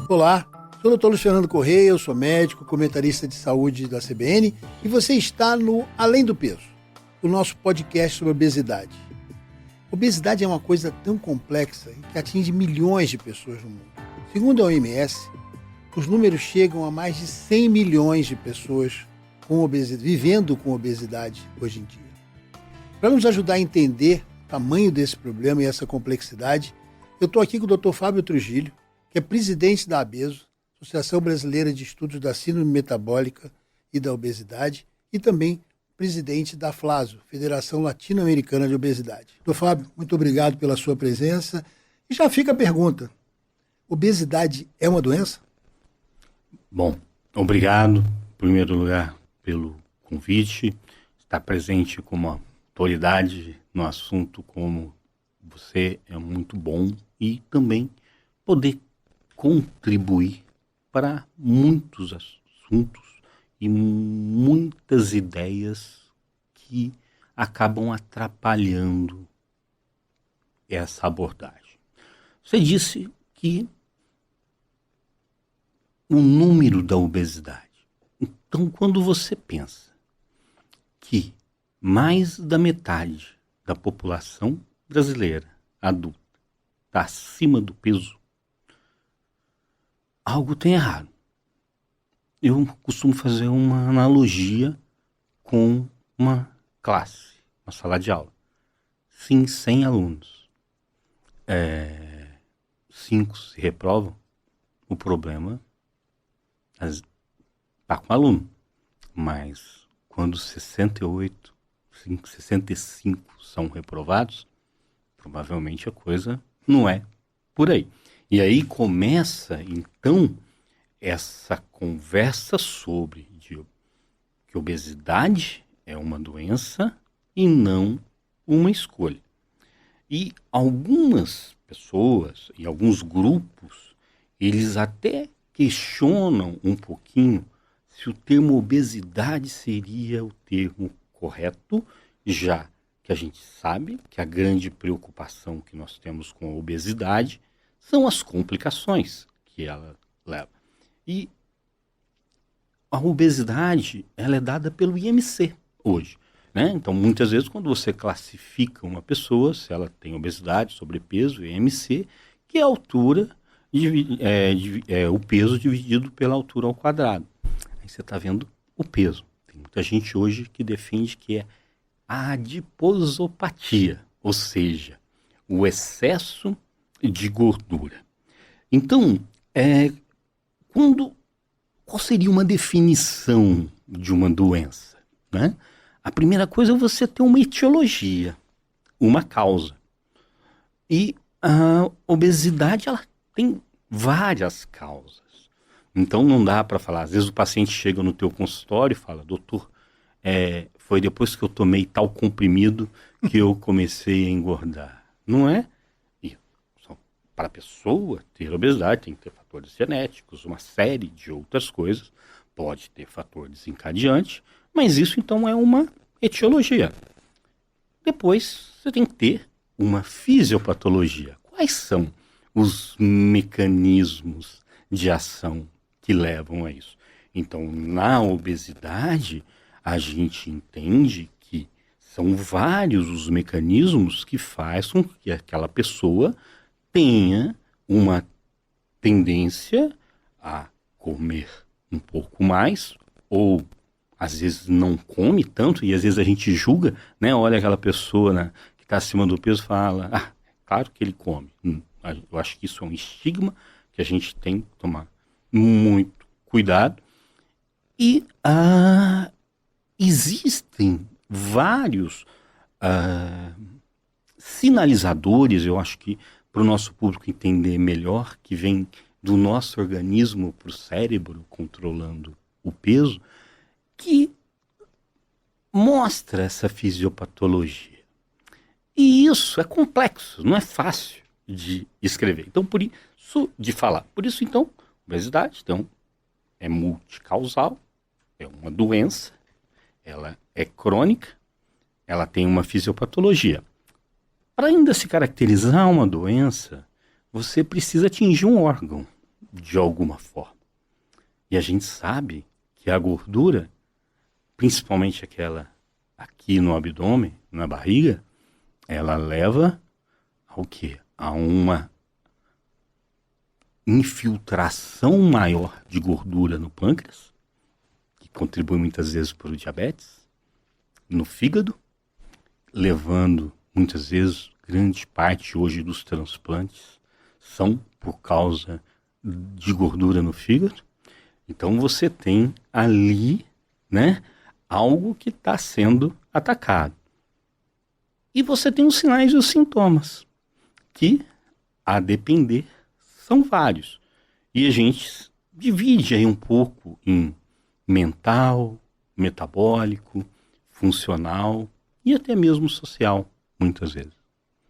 Olá, sou o Dr. Luiz Fernando Correia, eu sou médico, comentarista de saúde da CBN e você está no Além do Peso, o nosso podcast sobre obesidade. Obesidade é uma coisa tão complexa que atinge milhões de pessoas no mundo. Segundo a OMS, os números chegam a mais de 100 milhões de pessoas com obesidade, vivendo com obesidade hoje em dia. Para nos ajudar a entender o tamanho desse problema e essa complexidade, eu estou aqui com o Dr. Fábio Trujillo, que é presidente da ABESO, Associação Brasileira de Estudos da Síndrome Metabólica e da Obesidade, e também presidente da FLASO, Federação Latino-Americana de Obesidade. Dr. Fábio, muito obrigado pela sua presença. E já fica a pergunta, obesidade é uma doença? Bom, obrigado, em primeiro lugar, pelo convite, estar presente como autoridade no assunto como você é muito bom e também poder contribuir para muitos assuntos e muitas ideias que acabam atrapalhando essa abordagem. Você disse que o número da obesidade. Então, quando você pensa que mais da metade da população brasileira adulta está acima do peso, algo tem errado. Eu costumo fazer uma analogia com uma classe, uma sala de aula. Sim, 100 alunos. 5 se reprovam, o problema está com o aluno. Mas quando 68, 65 são reprovados, provavelmente a coisa não é por aí. E aí começa, então, essa conversa sobre que obesidade é uma doença e não uma escolha. E algumas pessoas e alguns grupos, eles até questionam um pouquinho se o termo obesidade seria o termo correto, já que a gente sabe que a grande preocupação que nós temos com a obesidade são as complicações que ela leva. E a obesidade, ela é dada pelo IMC hoje, né? Então, muitas vezes, quando você classifica uma pessoa, se ela tem obesidade, sobrepeso, IMC, que é a altura, o peso dividido pela altura ao quadrado. Aí você está vendo o peso. Tem muita gente hoje que defende que é a adiposopatia, ou seja, o excesso de gordura. Então, qual seria uma definição de uma doença, né? A primeira coisa é você ter uma etiologia, uma causa. E a obesidade, ela tem várias causas. Então não dá para falar, às vezes o paciente chega no teu consultório e fala, doutor, foi depois que eu tomei tal comprimido que eu comecei a engordar. Não é? Para a pessoa ter obesidade tem que ter fatores genéticos, uma série de outras coisas, pode ter fator desencadeante, mas isso então é uma etiologia. Depois você tem que ter uma fisiopatologia. Quais são os mecanismos de ação que levam a isso? Então, na obesidade, a gente entende que são vários os mecanismos que fazem com que aquela pessoa tenha uma tendência a comer um pouco mais, ou às vezes não come tanto, e às vezes a gente julga, né? Olha aquela pessoa, né, que está acima do peso e fala, claro que ele come. Eu acho que isso é um estigma que a gente tem que tomar muito cuidado. E existem vários sinalizadores, eu acho que para o nosso público entender melhor, que vem do nosso organismo para o cérebro, controlando o peso, que mostra essa fisiopatologia. E isso é complexo, não é fácil de escrever. Então, por isso, de falar. Por isso, então, obesidade, então, é multicausal, é uma doença, ela é crônica, ela tem uma fisiopatologia. Para ainda se caracterizar uma doença, você precisa atingir um órgão. de alguma forma. E a gente sabe que a gordura, principalmente aquela aqui no abdômen, na barriga, ela leva ao quê? A uma infiltração maior de gordura no pâncreas, que contribui muitas vezes para o diabetes, no fígado, levando muitas vezes grande parte hoje dos transplantes são por causa de gordura no fígado. Então você tem ali, né, algo que está sendo atacado. E você tem os sinais e os sintomas, que, a depender, são vários. E a gente divide aí um pouco em mental, metabólico, funcional e até mesmo social, muitas vezes.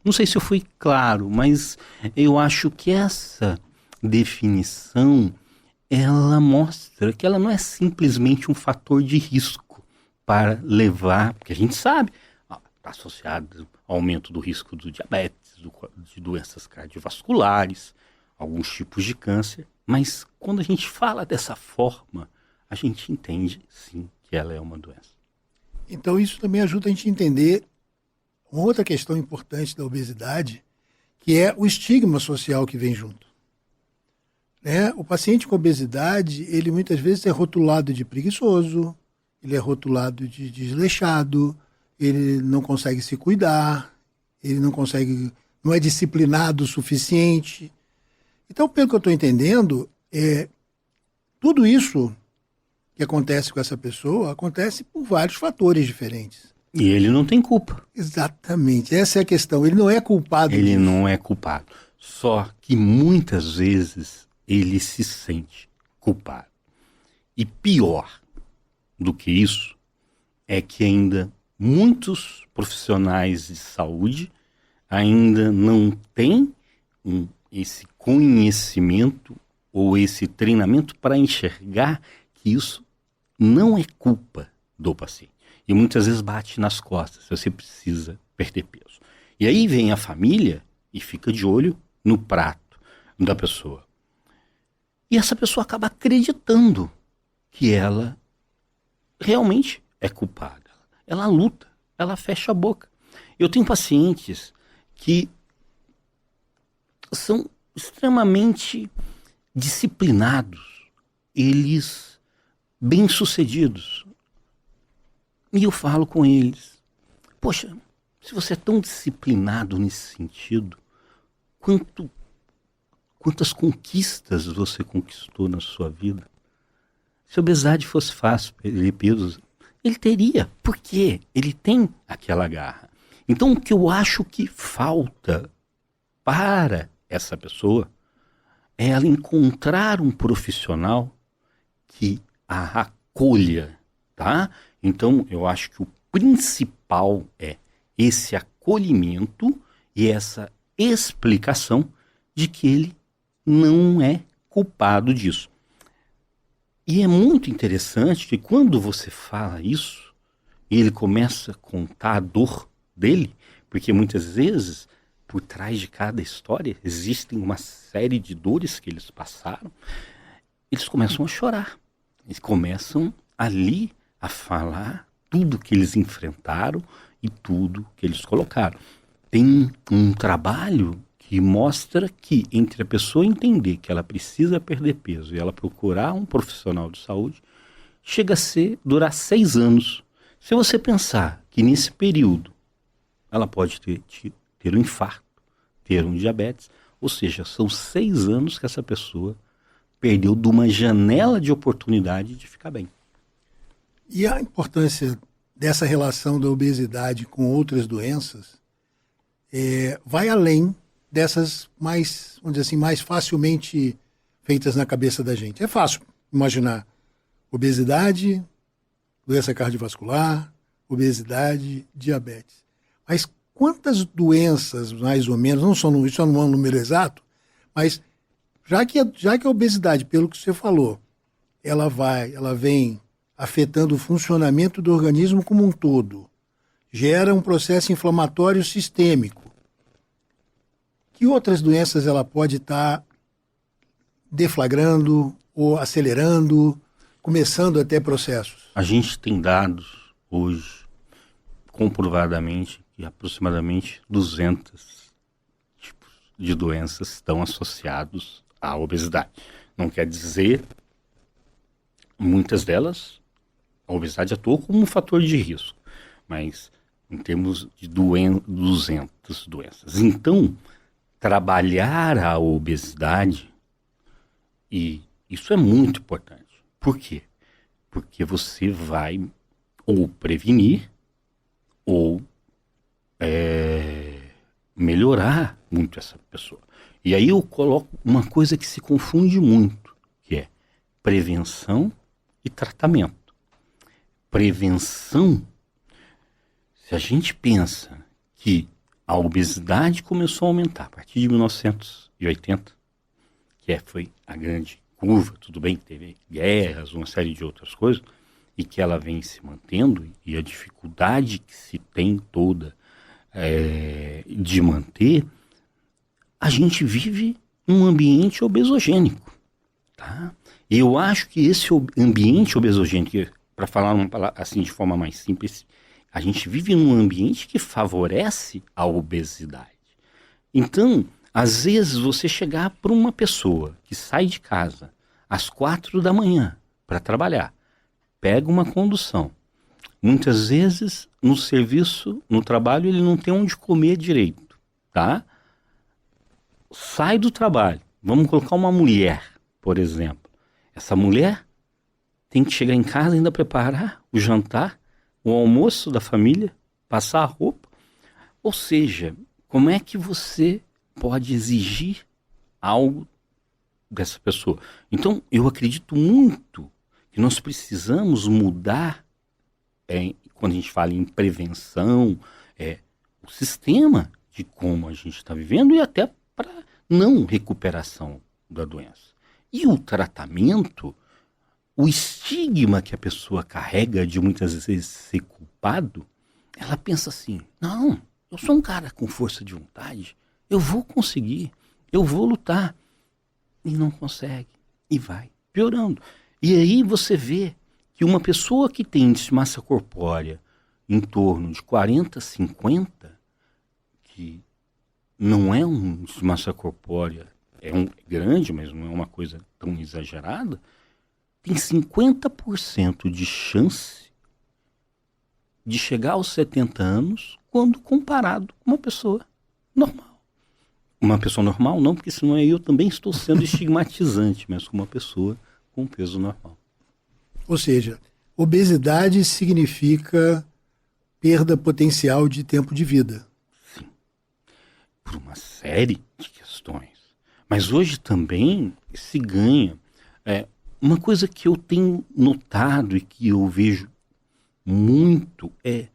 Não sei se eu fui claro, mas eu acho que essa definição, ela mostra que ela não é simplesmente um fator de risco para levar, porque a gente sabe, está associado ao aumento do risco do diabetes, de doenças cardiovasculares, alguns tipos de câncer, mas quando a gente fala dessa forma, a gente entende, sim, que ela é uma doença. Então isso também ajuda a gente a entender uma outra questão importante da obesidade, que é o estigma social que vem junto. Né? O paciente com obesidade, ele muitas vezes é rotulado de preguiçoso, ele é rotulado de desleixado, ele não consegue se cuidar, ele não é disciplinado o suficiente. Então, pelo que eu estou entendendo, tudo isso que acontece com essa pessoa acontece por vários fatores diferentes. E ele não tem culpa. Exatamente, essa é a questão. Ele não é culpado Ele disso. não é culpado. Só que muitas vezes ele se sente culpado. E pior do que isso é que ainda muitos profissionais de saúde ainda não têm esse conhecimento ou esse treinamento para enxergar que isso não é culpa do paciente. E muitas vezes bate nas costas, você precisa perder peso. E aí vem a família e fica de olho no prato da pessoa. E essa pessoa acaba acreditando que ela realmente é culpada. Ela luta, ela fecha a boca. Eu tenho pacientes que são extremamente disciplinados, eles bem-sucedidos. E eu falo com eles, poxa, se você é tão disciplinado nesse sentido, quantas conquistas você conquistou na sua vida? Se a obesidade fosse fácil, perder peso, ele teria, porque ele tem aquela garra. Então o que eu acho que falta para essa pessoa é ela encontrar um profissional que a acolha, tá? Então, eu acho que o principal é esse acolhimento e essa explicação de que ele não é culpado disso. E é muito interessante que quando você fala isso, ele começa a contar a dor dele, porque muitas vezes, por trás de cada história, existem uma série de dores que eles passaram, eles começam a chorar. Eles começam ali a falar tudo que eles enfrentaram e tudo que eles colocaram. Tem um trabalho que mostra que entre a pessoa entender que ela precisa perder peso e ela procurar um profissional de saúde, chega a durar 6 anos. Se você pensar que nesse período ela pode ter um infarto, ter um diabetes, ou seja, são 6 anos que essa pessoa perdeu de uma janela de oportunidade de ficar bem. E a importância dessa relação da obesidade com outras doenças vai além dessas mais, vamos dizer assim, mais facilmente feitas na cabeça da gente. É fácil imaginar obesidade, doença cardiovascular, obesidade, diabetes. Mas quantas doenças, mais ou menos, isso não é um número exato, mas já que a obesidade, pelo que você falou, ela vem afetando o funcionamento do organismo como um todo, gera um processo inflamatório sistêmico. Que outras doenças ela pode estar deflagrando ou acelerando, começando até processos? A gente tem dados hoje, comprovadamente, que aproximadamente 200 tipos de doenças estão associados à obesidade. Não quer dizer, muitas delas, a obesidade atua como um fator de risco, mas em termos de 200 doenças. Então, trabalhar a obesidade, e isso é muito importante. Por quê? Porque você vai ou prevenir ou melhorar muito essa pessoa. E aí eu coloco uma coisa que se confunde muito, que é prevenção e tratamento. Prevenção, se a gente pensa que a obesidade começou a aumentar a partir de 1980, foi a grande curva, tudo bem, teve guerras, uma série de outras coisas, e que ela vem se mantendo, e a dificuldade que se tem toda de manter, a gente vive um ambiente obesogênico, tá? E eu acho que esse ambiente obesogênico, para falar assim de forma mais simples, a gente vive num ambiente que favorece a obesidade. Então, às vezes você chegar para uma pessoa que sai de casa às 4 da manhã para trabalhar, pega uma condução. Muitas vezes no serviço, no trabalho, ele não tem onde comer direito, tá? Sai do trabalho, vamos colocar uma mulher, por exemplo. Essa mulher tem que chegar em casa e ainda preparar o jantar, o almoço da família, passar a roupa. Ou seja, como é que você pode exigir algo dessa pessoa? Então, eu acredito muito que nós precisamos mudar, quando a gente fala em prevenção, o sistema de como a gente está vivendo e até para não recuperação da doença. E o tratamento, o estigma que a pessoa carrega de muitas vezes ser culpado, ela pensa assim, não, eu sou um cara com força de vontade, eu vou conseguir, eu vou lutar. E não consegue, e vai piorando. E aí você vê que uma pessoa que tem índice de massa corpórea em torno de 40, 50, que não é um índice de massa corpórea, grande, mas não é uma coisa tão exagerada, tem 50% de chance de chegar aos 70 anos quando comparado com uma pessoa normal. Uma pessoa normal não, porque senão eu também estou sendo estigmatizante, mas com uma pessoa com peso normal. Ou seja, obesidade significa perda potencial de tempo de vida. Sim, por uma série de questões. Mas hoje também se ganha. Uma coisa que eu tenho notado e que eu vejo muito é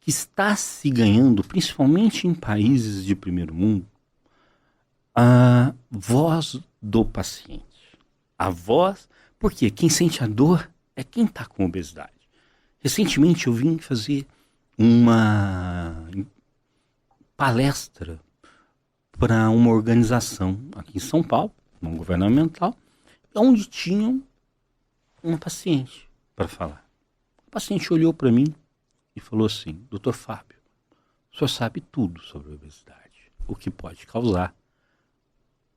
que está se ganhando, principalmente em países de primeiro mundo, a voz do paciente. A voz, porque quem sente a dor é quem está com obesidade. Recentemente eu vim fazer uma palestra para uma organização aqui em São Paulo, não governamental, onde tinham uma paciente para falar. O paciente olhou para mim e falou assim, Dr. Fábio, o senhor sabe tudo sobre a obesidade, o que pode causar,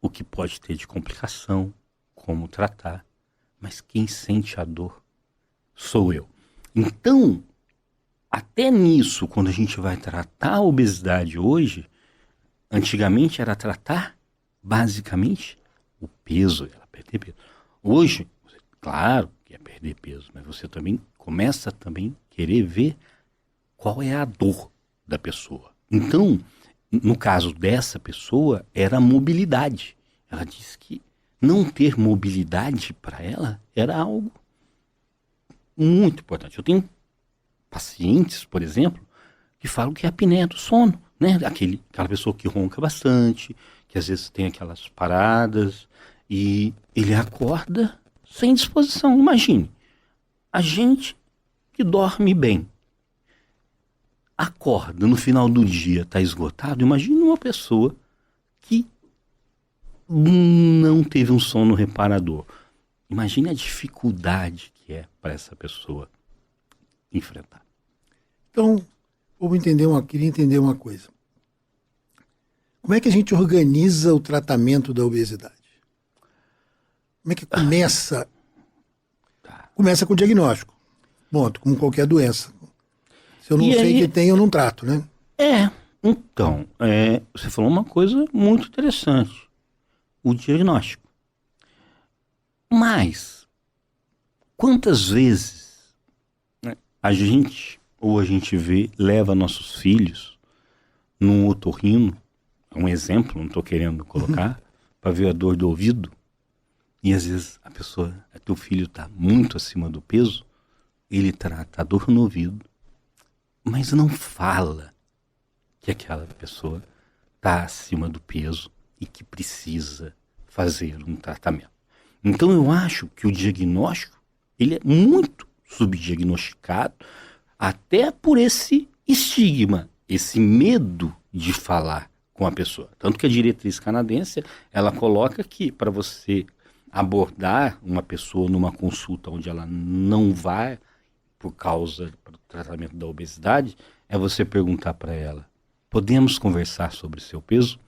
o que pode ter de complicação, como tratar, mas quem sente a dor sou eu. Então, até nisso, quando a gente vai tratar a obesidade hoje, antigamente era tratar basicamente o peso, ela perder peso. Hoje, claro que é perder peso, mas você também começa a querer ver qual é a dor da pessoa. Então, no caso dessa pessoa, era a mobilidade. Ela disse que não ter mobilidade para ela era algo muito importante. Eu tenho pacientes, por exemplo, que falam que é a apneia do sono, né? Aquela pessoa que ronca bastante, que às vezes tem aquelas paradas, e ele acorda sem disposição. Imagine, a gente que dorme bem, acorda no final do dia, está esgotado. Imagine uma pessoa que não teve um sono reparador. Imagine a dificuldade que é para essa pessoa enfrentar. Então, queria entender uma coisa. Como é que a gente organiza o tratamento da obesidade? Como é que começa? Começa com o diagnóstico. Ponto, como qualquer doença. Se eu não sei que tem, eu não trato, né? Então, você falou uma coisa muito interessante. O diagnóstico. Mas, quantas vezes, né, a gente leva nossos filhos num otorrino, um exemplo, não estou querendo colocar, para ver a dor do ouvido, e às vezes teu filho está muito acima do peso, ele trata a dor no ouvido, mas não fala que aquela pessoa está acima do peso e que precisa fazer um tratamento. Então eu acho que o diagnóstico ele é muito subdiagnosticado, até por esse estigma, esse medo de falar com a pessoa. Tanto que a diretriz canadense, ela coloca que para você abordar uma pessoa numa consulta onde ela não vai por causa do tratamento da obesidade, é você perguntar para ela, podemos conversar sobre seu peso?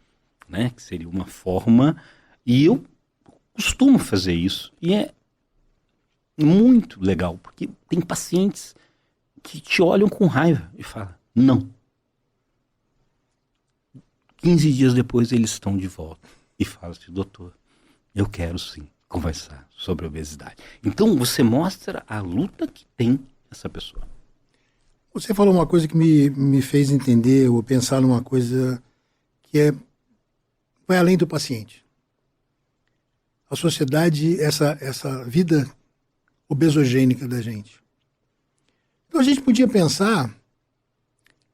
Né? Que seria uma forma, e eu costumo fazer isso, e é muito legal, porque tem pacientes que te olham com raiva e falam, não. 15 dias depois eles estão de volta e falam assim, doutor, eu quero sim conversar sobre obesidade. Então você mostra a luta que tem essa pessoa. Você falou uma coisa que me fez entender ou pensar numa coisa que vai além do paciente. A sociedade, essa vida obesogênica da gente. Então a gente podia pensar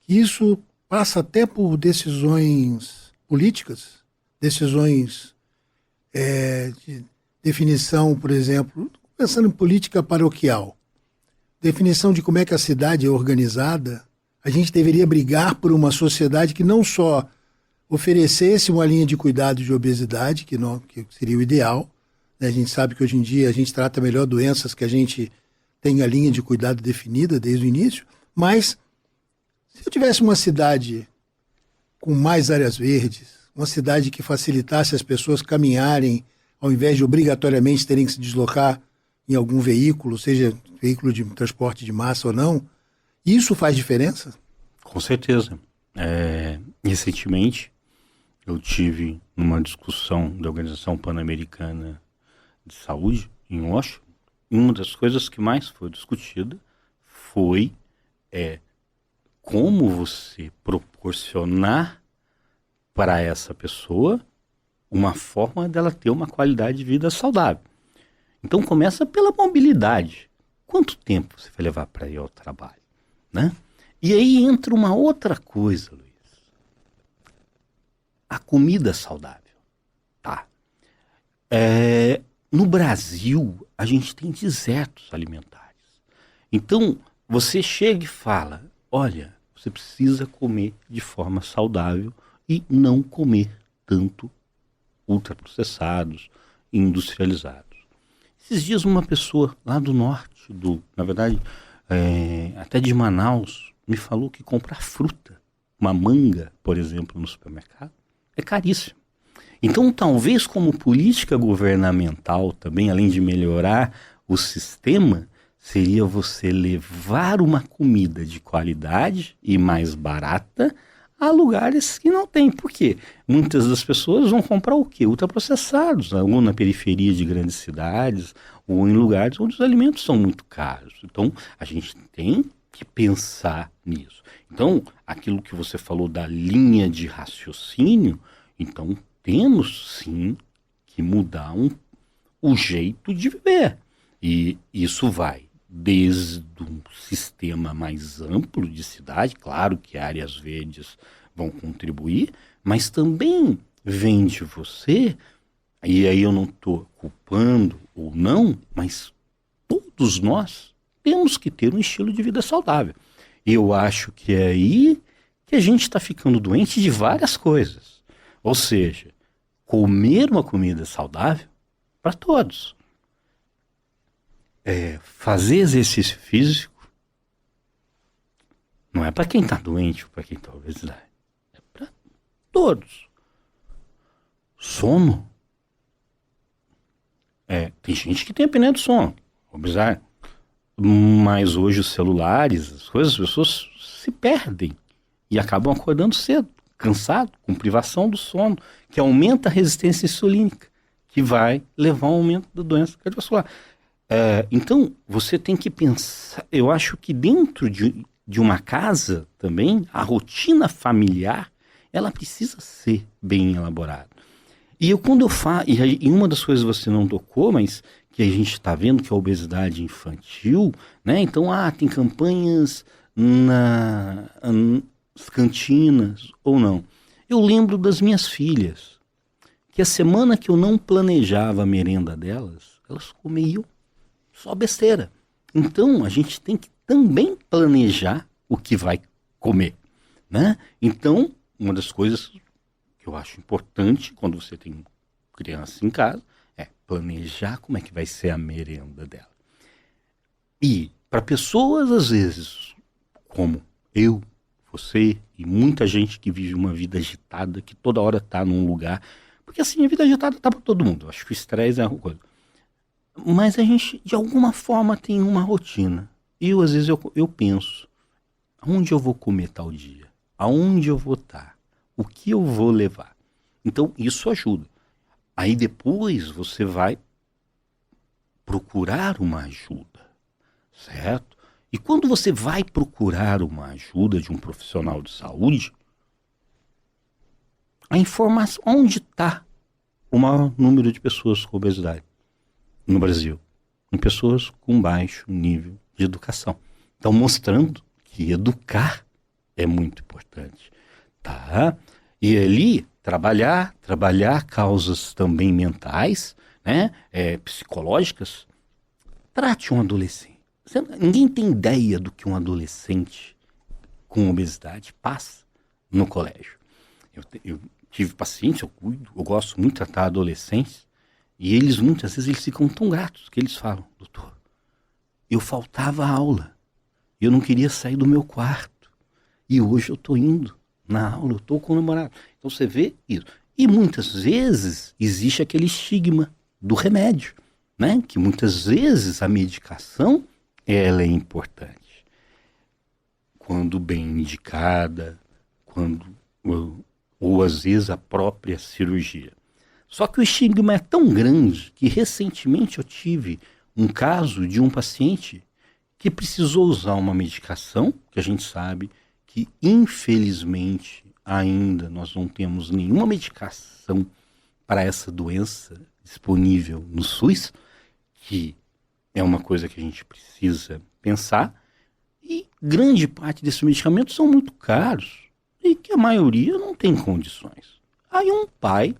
que isso passa até por decisões políticas, decisões de definição, por exemplo, pensando em política paroquial, definição de como é que a cidade é organizada. A gente deveria brigar por uma sociedade que não só oferecesse uma linha de cuidado de obesidade, que seria o ideal, né? A gente sabe que hoje em dia a gente trata melhor doenças que a gente tem a linha de cuidado definida desde o início, mas se eu tivesse uma cidade com mais áreas verdes, uma cidade que facilitasse as pessoas caminharem, ao invés de obrigatoriamente terem que se deslocar em algum veículo, seja veículo de transporte de massa ou não, isso faz diferença? Com certeza. Recentemente, eu tive numa discussão da Organização Pan-Americana de Saúde, em Washington, e uma das coisas que mais foi discutida foi como você proporcionar para essa pessoa uma forma dela ter uma qualidade de vida saudável. Então começa pela mobilidade. Quanto tempo você vai levar para ir ao trabalho? Né? E aí entra uma outra coisa, Luiz. A comida saudável. Tá? No Brasil, a gente tem desertos alimentares. Então, você chega e fala, olha, você precisa comer de forma saudável e não comer tanto ultraprocessados e industrializados. Esses dias uma pessoa lá do norte, na verdade, até de Manaus, me falou que comprar fruta, uma manga, por exemplo, no supermercado, é caríssimo. Então, talvez como política governamental também, além de melhorar o sistema, seria você levar uma comida de qualidade e mais barata a lugares que não tem. Por quê? Muitas das pessoas vão comprar o quê? Ultraprocessados, ou na periferia de grandes cidades, ou em lugares onde os alimentos são muito caros. Então, a gente tem que pensar nisso. Então, aquilo que você falou da linha de raciocínio, então temos sim que mudar o jeito de viver. E isso vai desde um sistema mais amplo de cidade, claro que áreas verdes vão contribuir, mas também vem de você, e aí eu não estou culpando ou não, mas todos nós temos que ter um estilo de vida saudável. Eu acho que é aí que a gente está ficando doente de várias coisas. Ou seja, comer uma comida saudável para todos. Fazer exercício físico não é para quem está doente ou para quem está obesidade. É para todos. Sono. Tem gente que tem apneia do sono, obesidade. Mas hoje os celulares, as pessoas se perdem e acabam acordando cedo, cansado, com privação do sono, que aumenta a resistência insulínica, que vai levar a um aumento da doença cardiovascular. Então, você tem que pensar, eu acho que dentro de uma casa também, a rotina familiar, ela precisa ser bem elaborada. E quando eu falo, e uma das coisas você não tocou, mas que a gente está vendo que é a obesidade infantil, né? Então, tem campanhas nas cantinas ou não. Eu lembro das minhas filhas, que a semana que eu não planejava a merenda delas, elas comiam só besteira. Então, a gente tem que também planejar o que vai comer, né? Então, uma das coisas que eu acho importante quando você tem criança em casa é planejar como é que vai ser a merenda dela. E para pessoas, às vezes, como eu, você e muita gente que vive uma vida agitada, que toda hora está num lugar, porque assim, a vida agitada tá para todo mundo. Eu acho que o estresse é uma coisa. Mas a gente, de alguma forma, tem uma rotina. E às vezes, eu penso, aonde eu vou comer tal dia? Aonde eu vou estar? O que eu vou levar? Então, isso ajuda. Aí depois você vai procurar uma ajuda, certo? E quando você vai procurar uma ajuda de um profissional de saúde, a informação, onde está o maior número de pessoas com obesidade no Brasil? Em pessoas com baixo nível de educação. Então, mostrando que educar é muito importante, tá? E ali, trabalhar causas também mentais, né? Psicológicas. Trate um adolescente. Ninguém tem ideia do que um adolescente com obesidade passa no colégio. Eu tive pacientes, eu cuido, eu gosto muito de tratar adolescentes, e eles, muitas vezes, eles ficam tão gratos que eles falam: doutor, eu faltava aula, eu não queria sair do meu quarto, e hoje eu estou indo na aula, eu estou com o namorado. Então você vê isso. E muitas vezes existe aquele estigma do remédio, né? Que muitas vezes a medicação, ela é importante. Quando bem indicada, ou às vezes a própria cirurgia. Só que o estigma é tão grande que recentemente eu tive um caso de um paciente que precisou usar uma medicação, que a gente sabe que infelizmente ainda nós não temos nenhuma medicação para essa doença disponível no SUS, que é uma coisa que a gente precisa pensar, e grande parte desses medicamentos são muito caros e que a maioria não tem condições. Aí um pai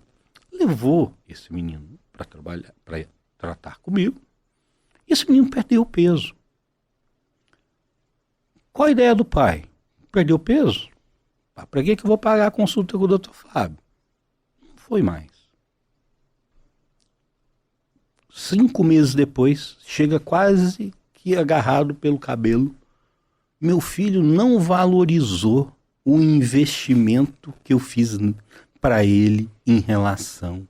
levou esse menino para trabalhar, para tratar comigo, e esse menino perdeu peso. Qual a ideia do pai? Perdeu peso? Para que eu vou pagar a consulta com o Dr. Fábio? Não foi mais. 5 meses depois, chega quase que agarrado pelo cabelo. Meu filho não valorizou o investimento que eu fiz para ele em relação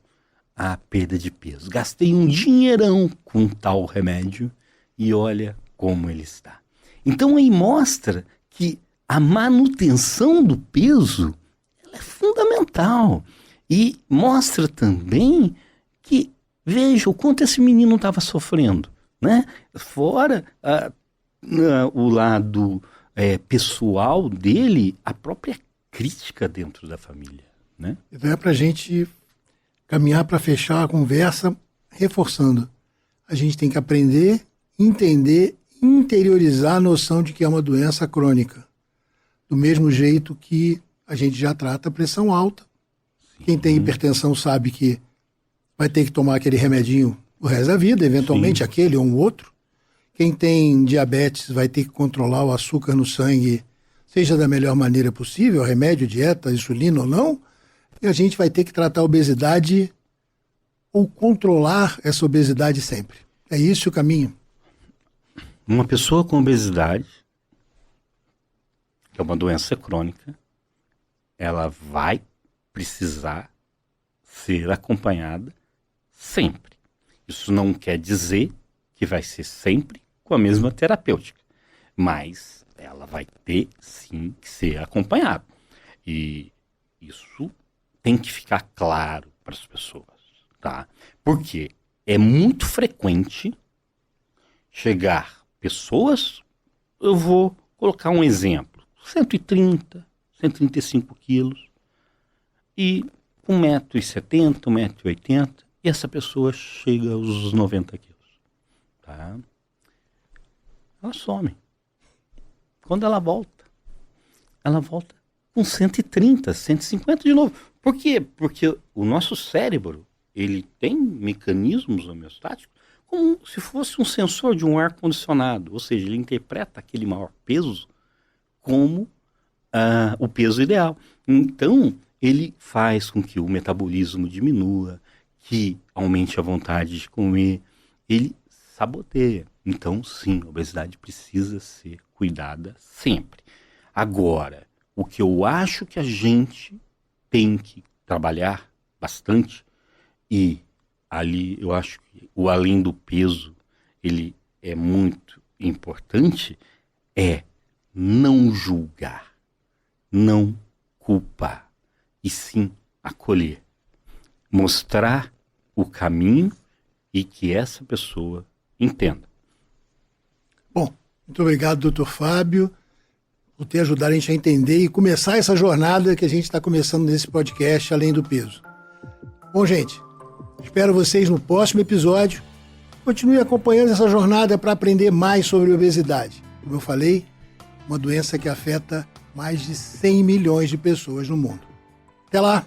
à perda de peso. Gastei um dinheirão com tal remédio e olha como ele está. Então aí mostra que a manutenção do peso ela é fundamental. E mostra também que, veja o quanto esse menino estava sofrendo, né? Fora o lado pessoal dele, a própria crítica dentro da família, né? Então é para a gente caminhar para fechar a conversa, reforçando. A gente tem que aprender, entender, interiorizar a noção de que é uma doença crônica. Do mesmo jeito que a gente já trata a pressão alta. Sim. Quem tem hipertensão sabe que vai ter que tomar aquele remedinho o resto da vida, eventualmente. Sim. Aquele ou um outro. Quem tem diabetes vai ter que controlar o açúcar no sangue, seja da melhor maneira possível, remédio, dieta, insulina ou não. E a gente vai ter que tratar a obesidade ou controlar essa obesidade sempre. É isso o caminho? Uma pessoa com obesidade, que é uma doença crônica, ela vai precisar ser acompanhada sempre. Isso não quer dizer que vai ser sempre com a mesma terapêutica, mas ela vai ter sim que ser acompanhada. E isso tem que ficar claro para as pessoas, tá? Porque é muito frequente chegar pessoas, eu vou colocar um exemplo, 130, 135 quilos, e 1,70 m, 1,80 m, e essa pessoa chega aos 90 quilos, tá? Ela some. Quando ela volta com 130, 150 de novo. Por quê? Porque o nosso cérebro, ele tem mecanismos homeostáticos como se fosse um sensor de um ar-condicionado. Ou seja, ele interpreta aquele maior peso como o peso ideal. Então, ele faz com que o metabolismo diminua, que aumente a vontade de comer. Ele saboteia. Então, sim, a obesidade precisa ser cuidada sempre. Agora, o que eu acho que a gente tem que trabalhar bastante, e ali eu acho que o além do peso, ele é muito importante, é não julgar, não culpar, e sim acolher. Mostrar o caminho e que essa pessoa entenda. Bom, muito obrigado, doutor Fábio, por ter ajudado a gente a entender e começar essa jornada que a gente está começando nesse podcast Além do Peso. Bom, gente, espero vocês no próximo episódio. Continue acompanhando essa jornada para aprender mais sobre obesidade. Como eu falei, uma doença que afeta mais de 100 milhões de pessoas no mundo. Até lá!